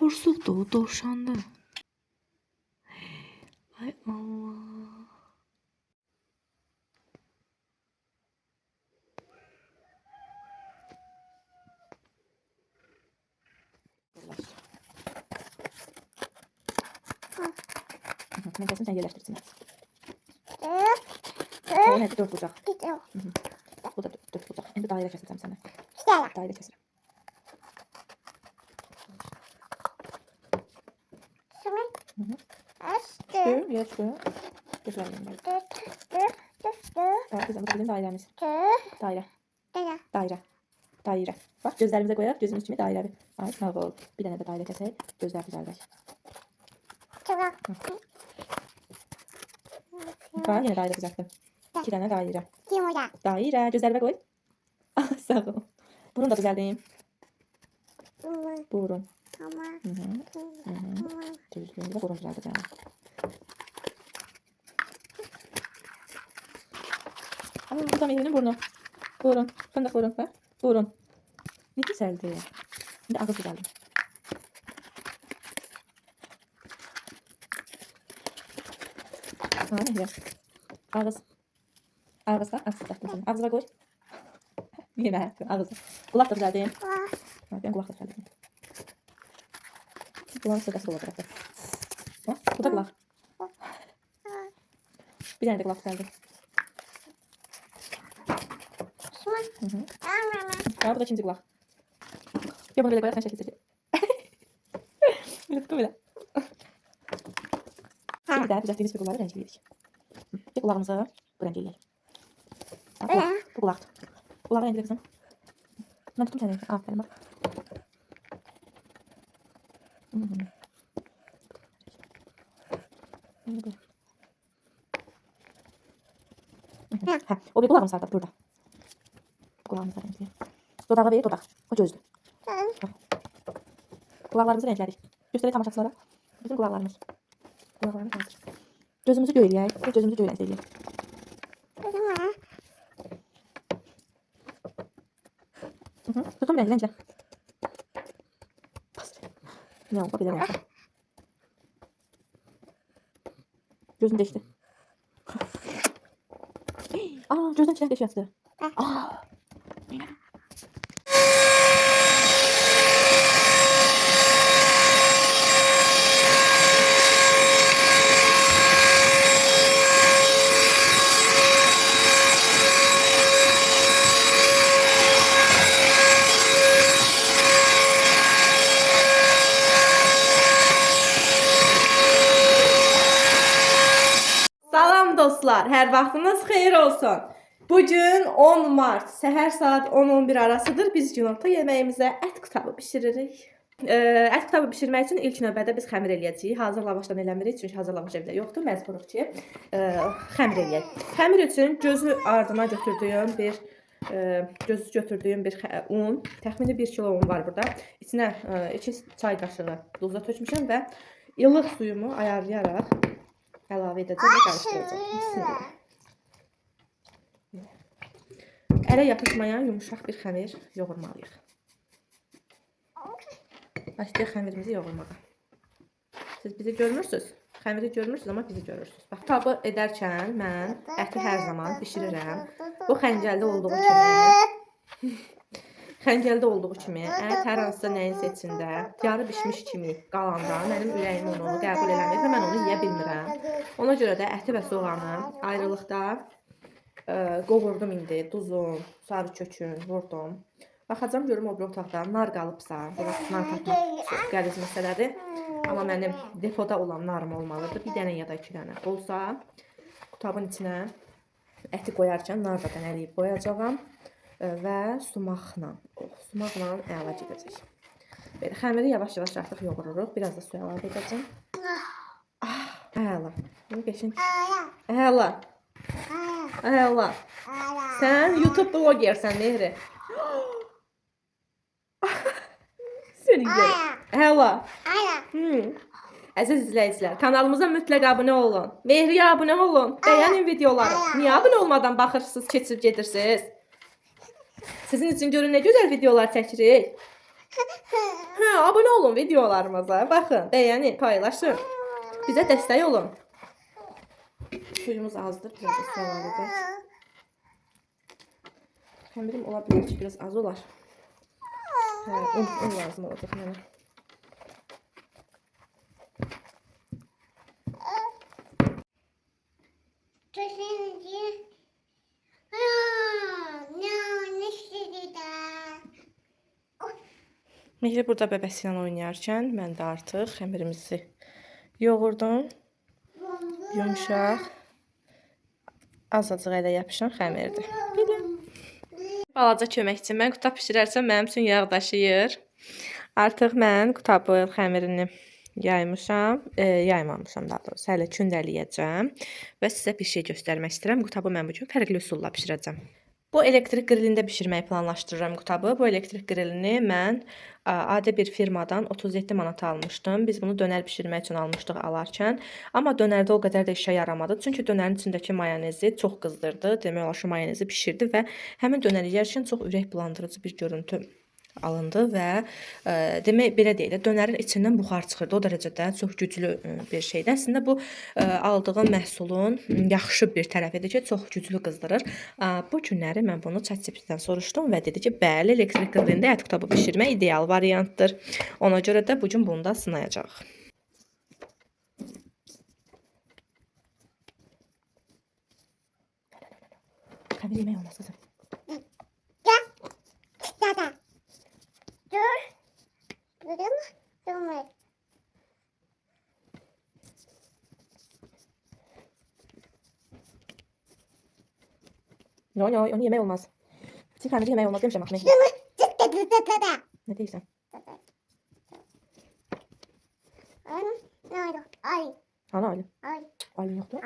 Porsuqdur, dovşanlı. Ay Allah. Ben kesin sen yerleştirsin. O ne? 4 bucak. Bu da 4 bucak. Şimdi daire keseceğim sana. Daire keserim. Çıkıyor, yer çıkıyor. Güzel yani. Bak bizim bu bizim dairemiz. Daire. Daire. Daire. Bak gözlerimize koyarak gözümüz içine daire bir. Ay sınav oldu. Bir tane de daire keselim. Gözler güzelleş. Bak yine daire düzelttim. 2 tane daire. Daire. Gözlerime koy. Ah sağ ol. Burun da düzelteyim. Burun. Düzgün de burun düzelteceğim. Aa, bu da Mehri'nin burnu. Burun. Fındık burun. Bak. Burun. Ne güzeldi. Şimdi ağız düzeldim. Aa Mehri. Ağız. Ağız da ağız düzelttim. Ağzına koy. Niye ben ağzı? Kulak da düzelteyim. Ben kulak da düzelteyim. Kulağın sırası olacak. Bak bu da kulak. Bir tane de kulak düzeldim. Aa, bu da ikinci kulak. Ya bunu böyle koyarsan şekil seçelim. Böyle tutun böyle. Şimdi daha düzelttiğimiz bir kulakları renkleyelim. Bir kulağımızı bu renkleyelim. Bu kulak. Kulağı renkle kızım. Ben tuttum seni. Aferin bak. O bir kulağım sardı burada. Kulağımızı renkleyelim. Dodağı bir dodak. O gözlü. Kulaklarımızı renkledik. Göstereyim tamaşaçılara. Bizim kulaklarımız. Kulaklarımız hazır. Gözümüzü göğleyək. Gözümüzü göğləyək. Tutun bir renkle. Ne oldu? Bir de ne oldu? Gözüm değişti. Aa, gözden çilek deşi yaptı. Aa. Salam dostlar, hər vaxtınız xeyir olsun. Bugün 10 Mart, səhər saat 10-11 arasıdır. Biz günorta yeməyimizə ət qutabı bişiririk. Ət qutabı bişirmək üçün ilk növbədə biz xəmir eləyəcəyik. Hazır lavaşdan eləmirik, çünki hazır lavaş evdə yoxdur. Məcburuq ki, xəmir eləyək. Xəmir üçün gözü ardıma götürdüyüm bir un, təxmini 1 kilo un var burada. İçinə 2 çay qaşığı duzla tökmüşəm və ilıq suyumu ayarlayaraq əlavə edəcəm və qarışdıracağım. Ələ yapışmayan yumuşaq bir xəmir yoğurmalıyıq. Başlayaq xəmirimizi yoğurmağa. Siz bizi görmürsünüz. Xəmiri görmürsünüz, amma bizi görürsünüz. Bax, tabı edərkən mən əti hər zaman bişirirəm. Bu xəncəldə olduğu kimi, ət hər hansısa nəyinsə içində yarı bişmiş kimi qalanda mənim ürəyim onu qəbul eləmir və mən onu yeyə bilmirəm. Ona görə də əti və soğanı ayrılıqda qovurdum indi. Duzum, sarı kökün vurdum. Baxacam görüm o bir otaqda nar qalıbsa, nar tapmaq qəliz məsələdir. Amma mənim depoda olan narım olmalıdır. Bir dənə ya da 2 dənə olsa, qutabın içinə əti qoyarkən nar da dənələyib qoyacağam və sumaqla əla gedəcək. Belə xəmiri yavaş-yavaş artıq yoğururuq. Biraz da su əlavə edəcəm. Əla. Əla. Əla. Sən YouTube blogersən, Mehri. Seni görüm. Əla. Əziz izləyicilər, kanalımıza mütləq abunə olun. Mehriyə abunə olun. Bəyənin videoları. Niyə abunə olmadan baxırsınız, keçib gedirsiniz? Sizin üçün görün nə gözəl videolar çəkirik. Hə, abunə olun videolarımıza. Baxın, bəyənin, paylaşın. Bizə dəstək olun. Suyumuz azdır, biraz da su əlavə edək. Xəmirim ola bilər ki, biraz az olar. Hə, un lazım olacaq mənə. Mehri burada bəbəsilə oynayarkən mən də artıq xəmirimizi yoğurdum. Yumşaq, azacıq elə yapışan xəmirdir. Balaca köməkçim, mən qutab bişirərsən mənim üçün yağ daşıyır. Artıq mən qutabın xəmirini yaymışam, yaymamışam daha doğrusu, hələ kündələyəcəm və sizə bir şey göstərmək istəyirəm. Qutabı mən bugün fərqli üsulla bişirəcəm. Bu elektrik qrilində bişirməyi planlaşdırıram qutabı. Bu elektrik qrilini mən adi bir firmadan 37 manata almışdım. Biz bunu dönər bişirmək üçün almışdıq alarkən. Amma dönərdə o qədər də işə yaramadı. Çünki dönərin içindəki mayonezi çox qızdırdı. Demək olar ki, mayonezi bişirdi və həmin dönəri yerkən çox ürək bulandırıcı bir görüntü alındı və demək belə deyək də dönərin içindən buxar çıxırdı. O dərəcədə çox güclü bir şeydir. Əslində bu aldığım məhsulun yaxşı bir tərəfidir ki, çox güclü qızdırır. Bu günləri mən bunu ChatGPT-dən soruşdum və dedi ki, bəli, elektrik qrilində ət qutabı bişirmək ideal variantdır. Ona görə də bu gün bunu da sınayacağıq. Xəmir yemək olmaz qızım. Yo, onu yemək olmaz. Çiğ xəmiri yemək olmaz demişəm axı. Nə deyirsən? Ana ayı. Ayı yoxdur.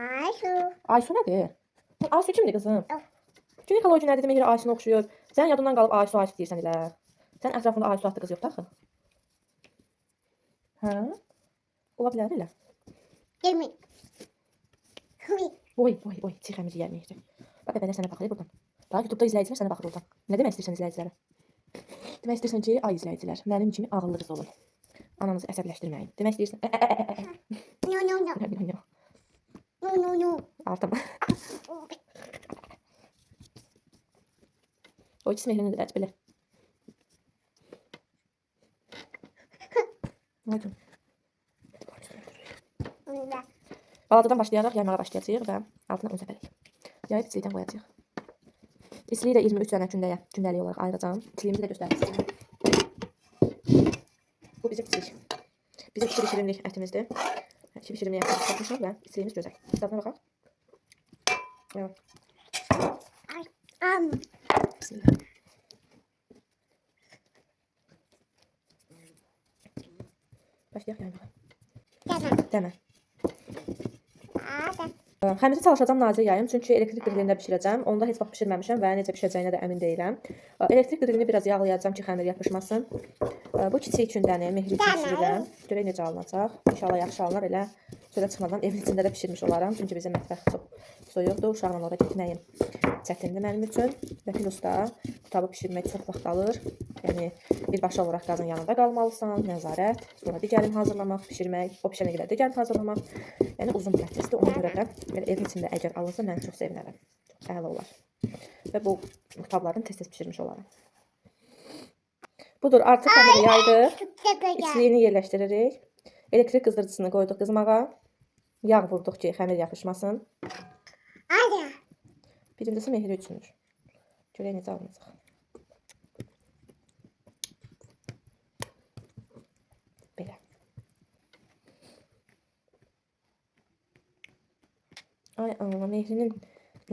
Aysu nədir? Aysu kimdir qızım? Ginekoloji nə dedi, Mehri Aysu'na oxşuyur. Sən yadından qalıb Aysu deyirsən elə. Sən ətrafında Aysu adlı qız yoxdur axı. Hə? Ola bilər elə. Oy, çiğ xəmir yeyər Mehri. Bax, bəbələr sənə baxır buradan. Daha YouTube'da izləyicilər sənə baxır oradan. Nə demək istəyirsən izləyicilərə? Demək istəyirsən ki, ay izləyicilər, mənim kimi ağıllı qız olun. Ananızı əsəbləşdirməyin. Demək istəyirsən... No. Artım. O ikisi Mehri'nin də belə. Balacadan başlayaraq yaymağa başlayacağıq və altına un səpələyik. Yayıb içlikdən qoyacağıq. İçliyi də 23 dənə gündəlik olaraq ayıracağım. İçliyimizi də göstərəcəm. Bu bizim içlik. Bizim 2 bişirimlik ətimizdir. 2 bişirimlik ətimizi satmışam və içliyimiz gözəl. Dadına baxaq. Evet. Bismillah. Başlayaq yaymağa. Dəmə. Xəmiri çalışacağım nazik yayım, çünki elektrik qrilində bişirəcəm. Onda heç vaxt bişirməmişəm və necə bişəcəyinə də əmin deyiləm. Elektrik qrilini biraz yağlayacağım ki, xəmir yapışmasın. Bu kiçik kündəni Mehri üçün bişirirəm. Görək necə alınacaq. İnşallah yaxşı alınır, elə çölə çıxmadan evin içində də bişirmiş olaram. Çünki bizim mətbəx çox soyuqdur. Uşaqla ora getməyim çətindir mənim üçün. Və plus da qutabı bişirmək çox vaxt alır. Yəni birbaşa olaraq qazın yanında qalmalısan, nəzarət, sonra digərini hazırlamaq, bişirmək, o pişənə qədər digərini hazırlamaq. Yəni uzun prosesdir. Ona görə də belə evin içində əgər alınsa mən çox sevinərəm. Çox əla olar. Və bu qutablarını tez-tez bişirmiş olaram. Budur, artıq xəmiri yaydıq. İçliyini yerləşdiririk. Elektrik qızdırıcısını qoyduq qızmağa. Yağ vurduq ki, xəmir yapışmasın. Birincisi Mehri üçündür. Görək necə alınacaq. Belə. Ay ana, Mehrinin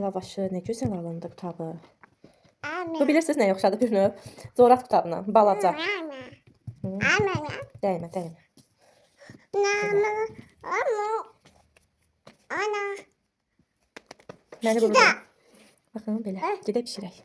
lavaşı nə gözəl alındı qutabı. Bu bilirsiniz nə yoxşadı bir növ? Zorat qutabına, balaca. Dəymə. Məni qurudum. Baxın belə, gedək bişirək.